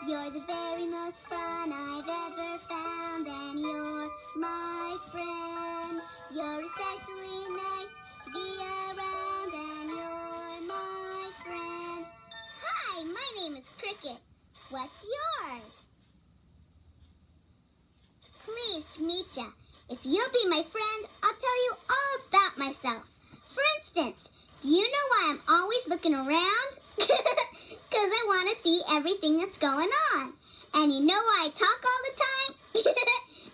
You're the very most fun I've ever found, and you're my friend. You're especially nice to be around, and you're my friend. Hi, my name is Cricket. What's yours? Pleased to meet ya. If you'll be my friend, I'll tell you all about myself. For instance, do you know why I'm always looking around? Because I want to see everything that's going on. And you know why I talk all the time?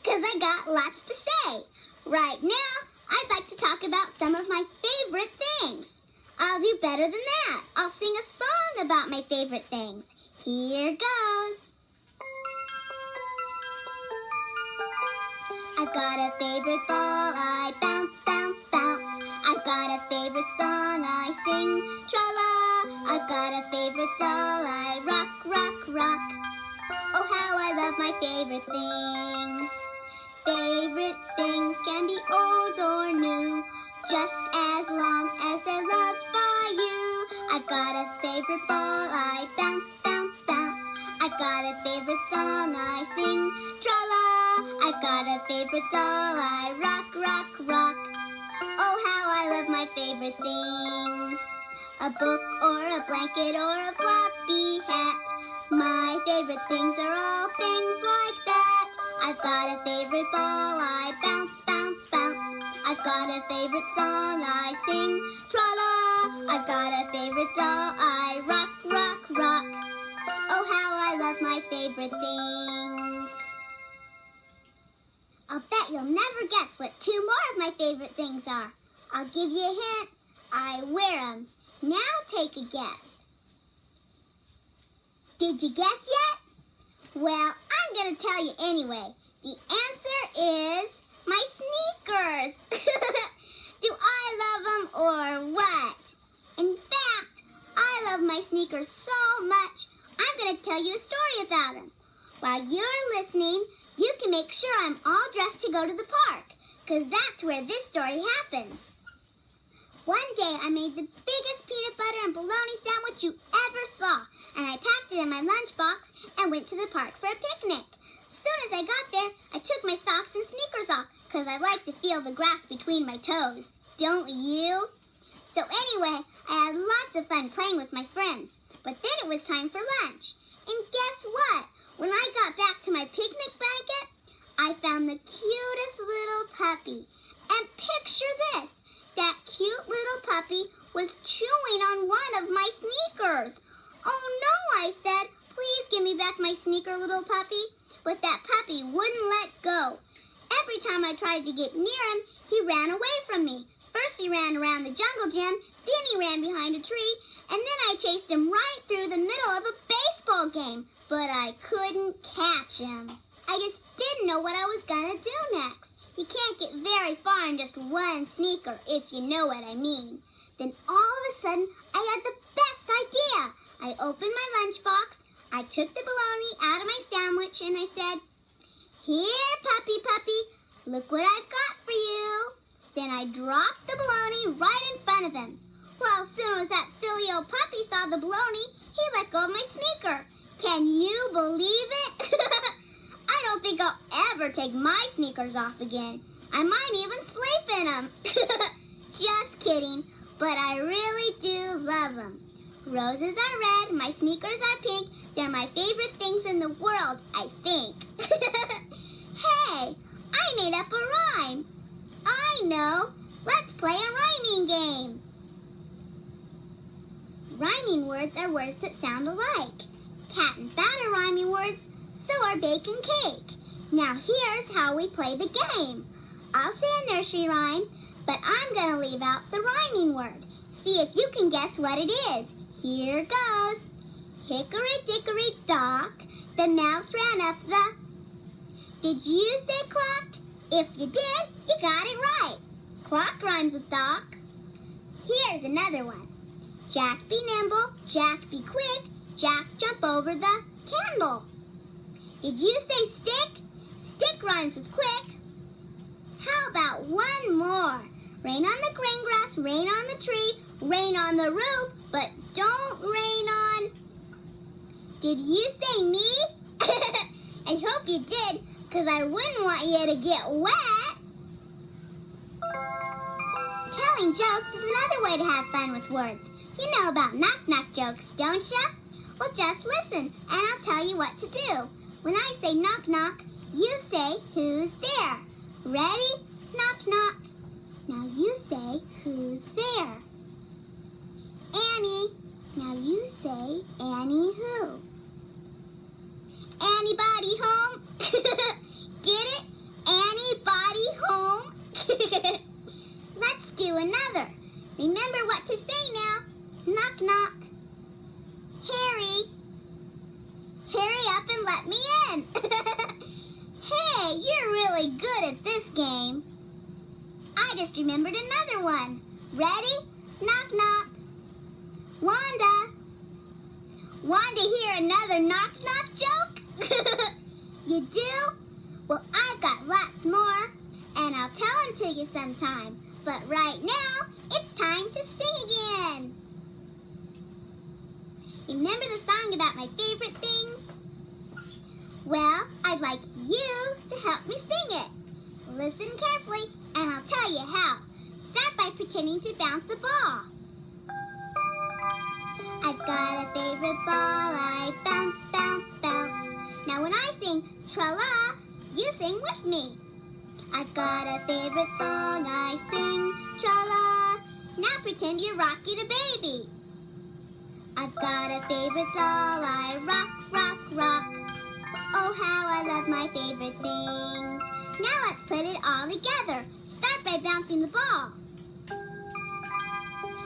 Because I got lots to say. Right now, I'd like to talk about some of my favorite things. I'll do better than that. I'll sing a song about my favorite things. Here goes. I've got a favorite ball, I bounce, bounce, bounce. I've got a favorite song, I sing, tra-la. I've got a favorite doll, I rock, rock, rock. Oh, how I love my favorite things. Favorite things can be old or new, just as long as they're loved by you. I've got a favorite ball, I bounce, bounce, bounce. I've got a favorite song, I sing, tra-la. I've got a favorite doll, I rock, rock, rock. Oh, how I love my favorite things. A book or a blanket or a floppy hat. My favorite things are all things like that. I've got a favorite ball, I bounce, bounce, bounce. I've got a favorite song, I sing, tra-la. I've got a favorite doll, I rock, rock, rock. Oh, how I love my favorite things. I'll bet you'll never guess what two more of my favorite things are. I'll give you a hint. I wear them. Now take a guess. Did you guess yet? Well, I'm going to tell you anyway. The answer is my sneakers. Do I love them or what? In fact, I love my sneakers so much, I'm going to tell you a story about them. While you're listening, you can make sure I'm all dressed to go to the park, because that's where this story happens. One day I made the biggest peanut butter and bologna sandwich you ever saw, and I packed it in my lunchbox and went to the park for a picnic. As soon as I got there, I took my socks and sneakers off, because I like to feel the grass between my toes. Don't you? So anyway, I had lots of fun playing with my friends, but then it was time for lunch. And guess what? When I got back to my picnic blanket, I found the cutest little puppy. And picture this, that cute little puppy was chewing on one of my sneakers. Oh no, I said, please give me back my sneaker, little puppy. But that puppy wouldn't let go. Every time I tried to get near him, he ran away from me. First he ran around the jungle gym, then he ran behind a tree, and then I chased him right through the middle of a baseball game. But I couldn't catch him. I just didn't know what I was going to do next. You can't get very far in just one sneaker, if you know what I mean. Then all of a sudden, I had the best idea. I opened my lunchbox, I took the bologna out of my sandwich, and I said, "Here, puppy, puppy, look what I've got for you." Then I dropped the bologna right in front of him. Well, as soon as that silly old puppy saw the bologna, he let go of my sneaker. Can you believe it? I don't think I'll ever take my sneakers off again. I might even sleep in them. Just kidding, but I really do love them. Roses are red, my sneakers are pink. They're my favorite things in the world, I think. Hey, I made up a rhyme. I know. Let's play a rhyming game. Rhyming words are words that sound alike. Cat and bat are rhyming words, so are bake and cake. Now here's how we play the game. I'll say a nursery rhyme, but I'm going to leave out the rhyming word. See if you can guess what it is. Here goes. Hickory dickory dock, the mouse ran up the... Did you say clock? If you did, you got it right. Clock rhymes with dock. Here's another one. Jack be nimble, Jack be quick, Jack jump over the candle. Did you say stick? Stick rhymes with quick. How about one more? Rain on the green grass, rain on the tree, rain on the roof, but don't rain on... Did you say me? I hope you did, because I wouldn't want you to get wet. Telling jokes is another way to have fun with words. You know about knock-knock jokes, don't ya? Well, just listen, and I'll tell you what to do. When I say knock-knock, you say, who's there? Ready? Knock-knock. Now you say, who's there? Annie. Now you say, Annie who? Anybody home? Get it? Anybody home? Let's do another. Remember what to say now. Knock, knock. Harry. Hurry up and let me in. Hey, you're really good at this game. I just remembered another one. Ready? Knock, knock. Wanda. Wanda, hear another knock, knock joke? You do? Well, I've got lots more, and I'll tell them to you sometime. But right now, it's time to sing again. Remember the song about my favorite things? Well, I'd like you to help me sing it. Listen carefully, and I'll tell you how. Start by pretending to bounce a ball. I've got a favorite ball, I bounce, bounce, bounce. Now when I sing tra-la, you sing with me. I've got a favorite song, I sing tra-la. Now pretend you're Rocky the baby. I've got a favorite doll, I rock, rock, rock. Oh, how I love my favorite things. Now let's put it all together. Start by bouncing the ball.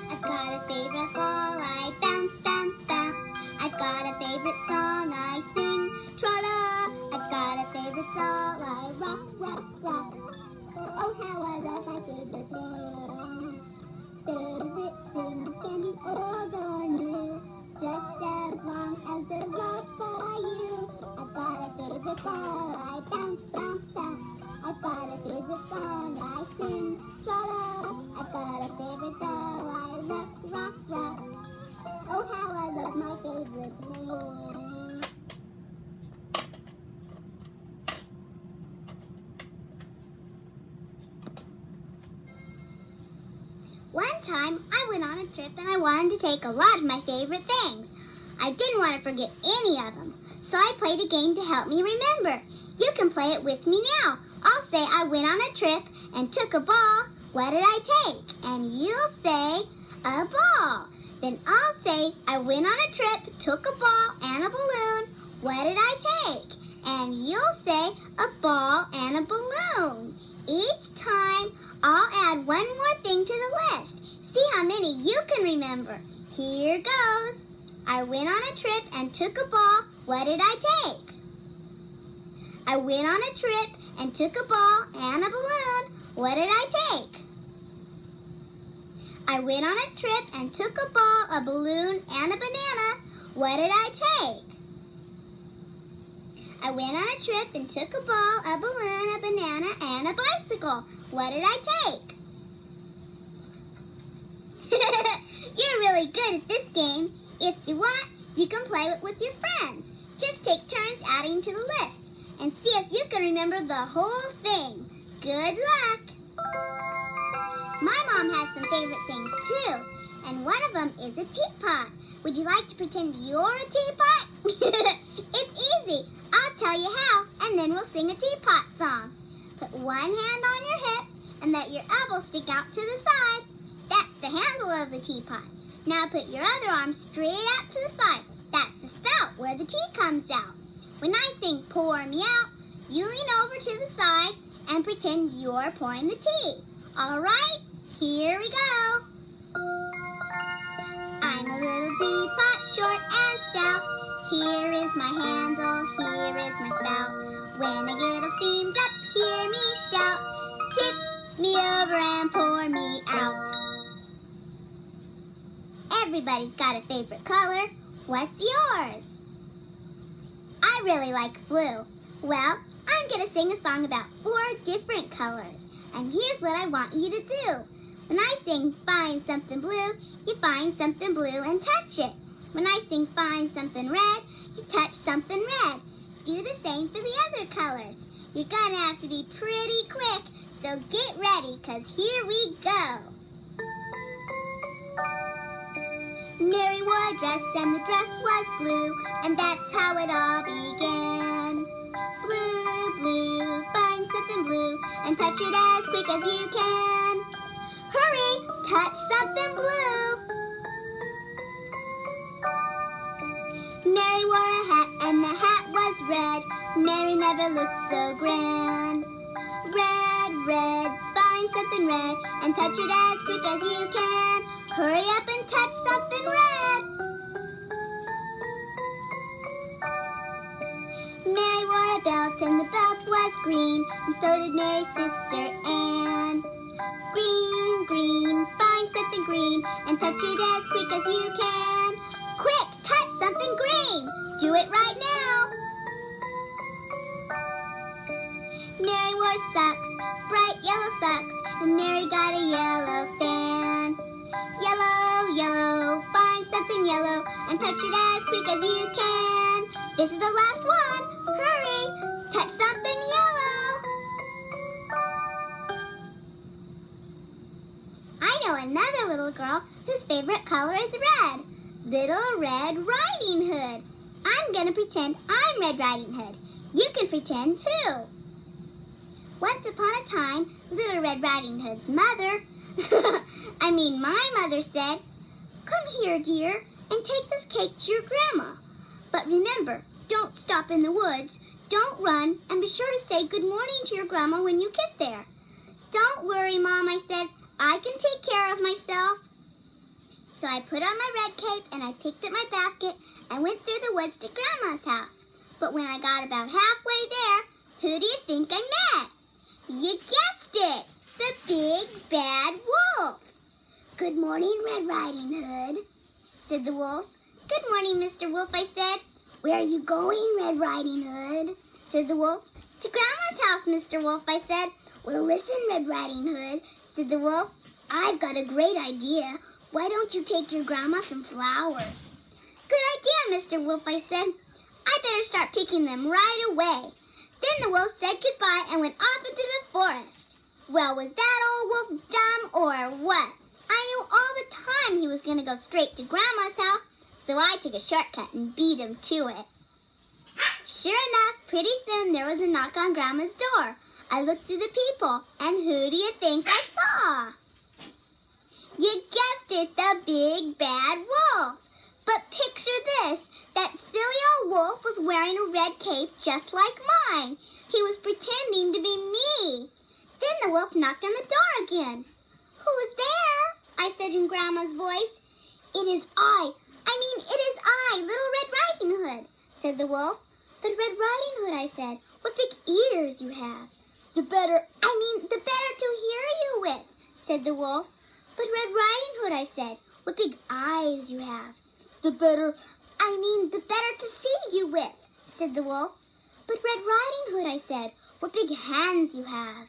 I've got a favorite ball, I bounce, bounce, bounce. I've got a favorite song, I sing tra-la. I've got a favorite doll, I rock, rock, rock. Oh, how I love my favorite thing. Favorite thing can be old or new, just as long as there's love for you. I've got a favorite ball, I bounce, bounce, bounce. I've got a favorite song, I sing tra-la. I've got a favorite doll, I rock, rock, rock. Oh, how I love my favorite thing. One time, I went on a trip and I wanted to take a lot of my favorite things. I didn't want to forget any of them, so I played a game to help me remember. You can play it with me now. I'll say I went on a trip and took a ball. What did I take? And you'll say, a ball. Then I'll say I went on a trip, took a ball and a balloon. What did I take? And you'll say, a ball and a balloon. Each time, I'll add one more thing to the list. See how many you can remember. Here goes. I went on a trip and took a ball. What did I take? I went on a trip and took a ball and a balloon. What did I take? I went on a trip and took a ball, a balloon, and a banana. What did I take? I went on a trip and took a ball, a balloon, a banana, and a bicycle. What did I take? You're really good at this game. If you want, you can play it with your friends. Just take turns adding to the list and see if you can remember the whole thing. Good luck! My mom has some favorite things too, and one of them is a teapot. Would you like to pretend you're a teapot? It's easy. I'll tell you how, and then we'll sing a teapot song. Put one hand on your hip and let your elbow stick out to the side. That's the handle of the teapot. Now put your other arm straight out to the side. That's the spout where the tea comes out. When I sing pour me out, you lean over to the side and pretend you're pouring the tea. All right, here we go. I'm a little teapot, short and stout. Here is my handle, here is my spout. When I get all steamed up, hear me shout. Tip me over and pour me out. Everybody's got a favorite color. What's yours? I really like blue. Well, I'm going to sing a song about 4 different colors. And here's what I want you to do. When I sing find something blue, you find something blue and touch it. When I sing find something red, he touched something red. Do the same for the other colors. You're gonna have to be pretty quick, so get ready, 'cause here we go. Mary wore a dress and the dress was blue, and that's how it all began. Blue, blue, find something blue, and touch it as quick as you can. Hurry, touch something blue. Mary wore a hat and the hat was red. Mary never looked so grand. Red, red, find something red, and touch it as quick as you can. Hurry up and touch something red. Mary wore a belt and the belt was green, and so did Mary's sister Anne. Green, green, find something green, and touch it as quick as you can. Quick, touch something green. Do it right now. Mary wore socks, bright yellow socks, and Mary got a yellow fan. Yellow, yellow, find something yellow, and touch it as quick as you can. This is the last one. Hurry, touch something yellow. I know another little girl whose favorite color is red. Little Red Riding Hood. I'm going to pretend I'm Red Riding Hood. You can pretend too. Once upon a time, Little Red Riding Hood's mother, my mother said, "Come here, dear, and take this cake to your grandma. But remember, don't stop in the woods, don't run, and be sure to say good morning to your grandma when you get there." "Don't worry, Mom," I said. "I can take care of myself." So I put on my red cape and I picked up my basket and went through the woods to Grandma's house. But when I got about halfway there, who do you think I met? You guessed it, the big bad wolf. "Good morning, Red Riding Hood," said the wolf. "Good morning, Mr. Wolf," I said. "Where are you going, Red Riding Hood?" said the wolf. "To Grandma's house, Mr. Wolf," I said. "Well, listen, Red Riding Hood," said the wolf. "I've got a great idea. Why don't you take your grandma some flowers?" "Good idea, Mr. Wolf," I said. "I better start picking them right away." Then the wolf said goodbye and went off into the forest. Well, was that old wolf dumb or what? I knew all the time he was going to go straight to Grandma's house, so I took a shortcut and beat him to it. Sure enough, pretty soon there was a knock on Grandma's door. I looked through the people, and who do you think I saw? You guessed it, the big bad wolf. But picture this, that silly old wolf was wearing a red cape just like mine. He was pretending to be me. Then the wolf knocked on the door again. "Who is there?" I said in Grandma's voice. It is I, Little Red Riding Hood," said the wolf. "But Red Riding Hood," I said, "what big ears you have." The better to hear you with," said the wolf. "But Red Riding Hood," I said, "what big eyes you have." The better to see you with," said the wolf. "But Red Riding Hood," I said, "what big hands you have."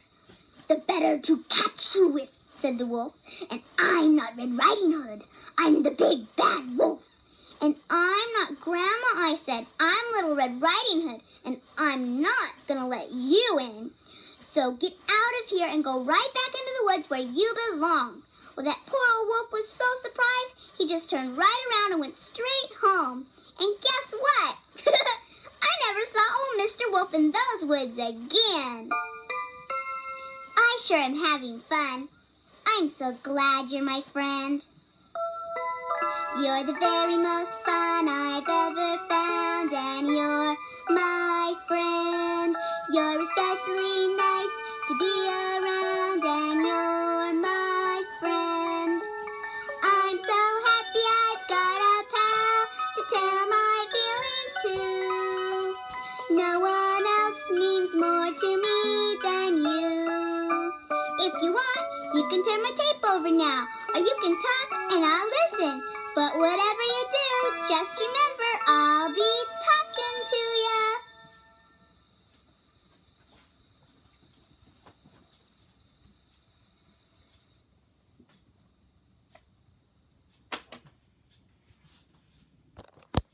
The better to catch you with," said the wolf. "And I'm not Red Riding Hood. I'm the big bad wolf." "And I'm not Grandma," I said. "I'm Little Red Riding Hood, and I'm not going to let you in. So get out of here and go right back into the woods where you belong." Well, that poor old wolf was so surprised, he just turned right around and went straight home. And guess what? I never saw old Mr. Wolf in those woods again. I sure am having fun. I'm so glad you're my friend. You're the very most fun I've ever found, and you're my friend. You're especially nice to be around, and you're my friend. I'm so happy I've got a pal to tell my feelings to. No one else means more to me than you. If you want, you can turn my tape over now, or you can talk and I'll listen. But whatever you do, just remember I'll be